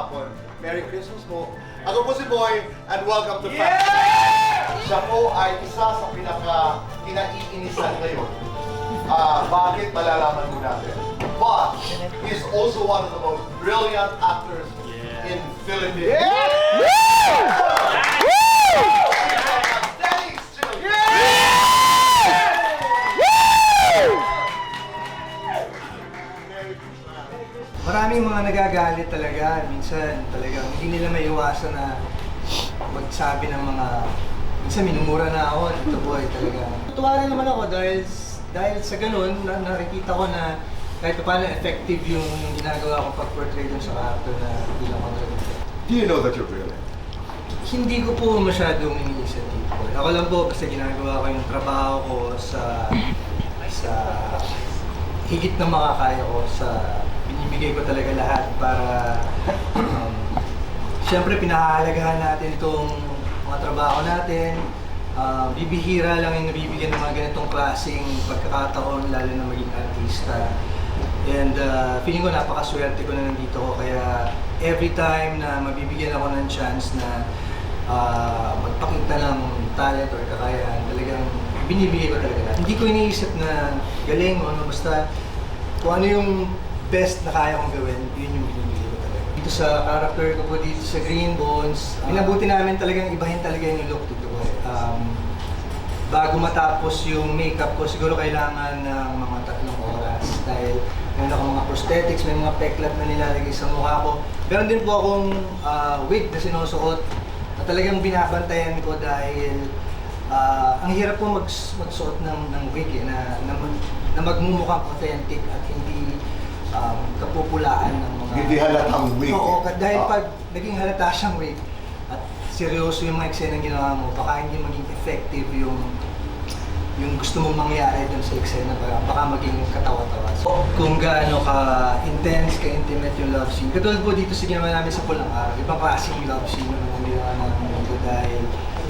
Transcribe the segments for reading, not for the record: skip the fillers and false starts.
hapon. Merry Christmas po. Ako po si Boy, and welcome to Fast Time. Siya po ay isa sa pinaka-kinaiinisan ngayon. Bakit malalaman mo natin? But he's also one of the most brilliant actors in Philippines. Maraming mga nagagalit talaga. Minsan talagang hindi nila maiwasan na magsabi ng mga... Minsan minumura na ako, Tito Boy talaga. Tuwa rin naman ako dahil sa ganun, nakikita ko na kahit paano effective yung ginagawa kong pag-portray dun sa character na bilang ko talaga. Do you know that you're brilliant? Hindi ko po masyadong iniisip dito. Ako lang po kasi ginagawa ko yung trabaho ko sa higit na makakaya ko, sa binibigay ko talaga lahat para siyempre pinahahalagahan natin itong mga trabaho natin. Bibihira lang yung nabibigyan ng mga ganitong klaseng pagkakataon, lalo na maging artista. And feeling ko napakaswerte ko na nandito ko, kaya every time na mabibigyan ako ng chance na magpakita ng talent or kakayahan, talagang binibigay ko talaga lahat. Hindi ko iniisip na galing o ano, basta kung ano yung best na kaya kong gawin, yun yung binibigay ko talaga. Dito sa character ko po dito sa Green Bones, minabuti namin talagang ibahin talaga yung look dito ko. Bago matapos yung makeup ko, siguro kailangan ng mga 3 oras dahil meron ako mga prosthetics, may mga peklat na nilalagay sa mukha ko. Meron din po akong wig na sinusuot na talagang binabantayan ko dahil ang hirap po magsuot ng wig na magmumukhang authentic at hindi kapupulaan ng mga... Hindi halatang wig. Oo, dahil pag naging halata siyang wig at seryoso yung mga eksena ginawa mo, baka hindi maging effective yung gusto mong mangyari dun sa eksena, baka maging katawa-tawa. So, kung gaano ka-intense, ka-intimate yung love scene. Katulad po dito sa ginawa namin sa Pulang Araw, ibang klaseng love scene yung ginawa namin dito dahil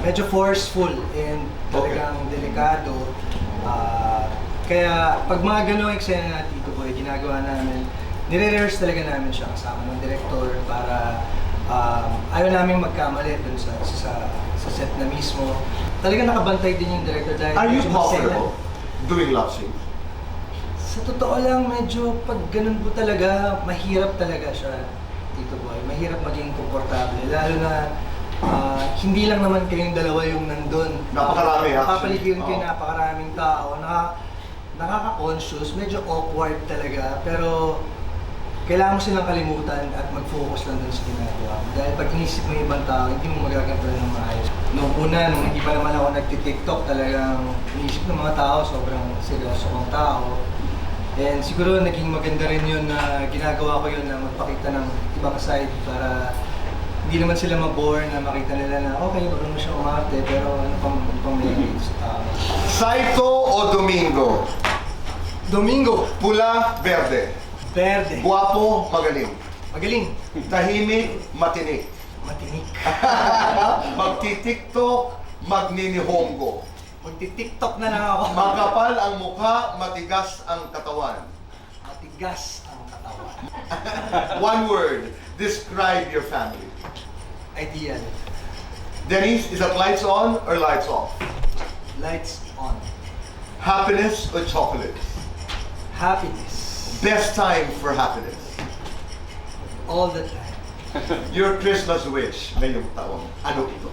medyo forceful and talagang delikado. Kaya pag mga gano'ng eksena na dito po, ginagawa namin, nire-rehearse talaga namin siya kasama ng director para ayaw namin magkamali dun sa set na mismo. Talaga nakabantay din yung director dahil... Are you comfortable doing love scenes? Sa totoo lang, medyo pag ganun po talaga, mahirap talaga siya, Tito Boy. Mahirap maging komportable. Lalo na hindi lang naman kayong dalawa yung nandun. Napakarami actually. Papaligiran kayo napakaraming tao. Nakaka-conscious, medyo awkward talaga. Pero kailangan mo silang kalimutan at mag-focus lang dun sa ginagawa mo. Dahil pag inisip mo yung ibang tao, hindi mo magaganda ng maayos. Noong una, nung hindi pa naman ako nagti-TikTok, talagang inisip ng mga tao, sobrang seryoso kong tao. And siguro naging maganda rin yun na ginagawa ko yun na magpakita ng ibang side para hindi naman sila mabore na makita nila na okay, marunong mo siya umarte, pero ano pang may sa tao. Saito o Domingo? Domingo! Pula, verde. Verde. Guwapo, magaling. Magaling. Tahimik, matinik. Matinik. Magti-TikTok, magninihongo. Magti-TikTok na lang ako. Makapal ang mukha, matigas ang katawan. Matigas ang katawan. One word, describe your family. Ideal. Denise, is that lights on or lights off? Lights on. Happiness or chocolate? Happiness. Best time for happiness. All the time. Your Christmas wish ngayong taon. Ano ito?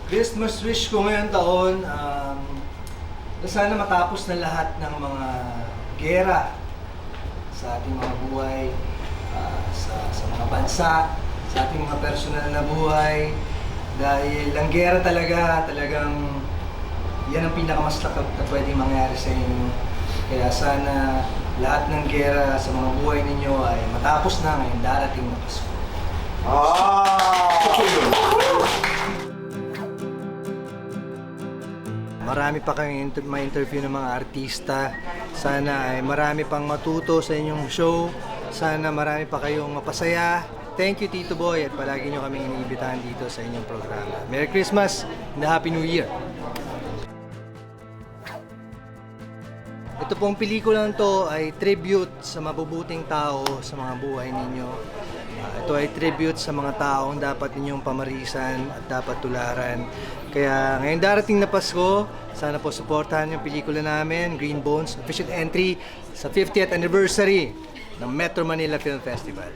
Christmas wish ko ngayong taon, sana matapos na lahat ng mga gera sa ating mga buhay, sa mga bansa, sa ating mga personal na buhay. Dahil ang gera talagang yan ang pinakamasakit na pwedeng mangyari sa inyo. Kaya sana lahat ng gera sa mga buhay ninyo ay matapos na ngayong darating na Pasko. Marami pa kayong ma-interview ng mga artista. Sana ay marami pang matuto sa inyong show. Sana marami pa kayong mapasaya. Thank you, Tito Boy, at palagi nyo kaming iniimbitahan dito sa inyong programa. Merry Christmas and Happy New Year! Ito pong pelikulang to ay tribute sa mabubuting tao sa mga buhay ninyo. Ito ay tribute sa mga taong dapat ninyong pamarisan at dapat tularan. Kaya ngayong darating na Pasko, sana po suportahan yung pelikula namin, Green Bones, official entry sa 50th anniversary ng Metro Manila Film Festival.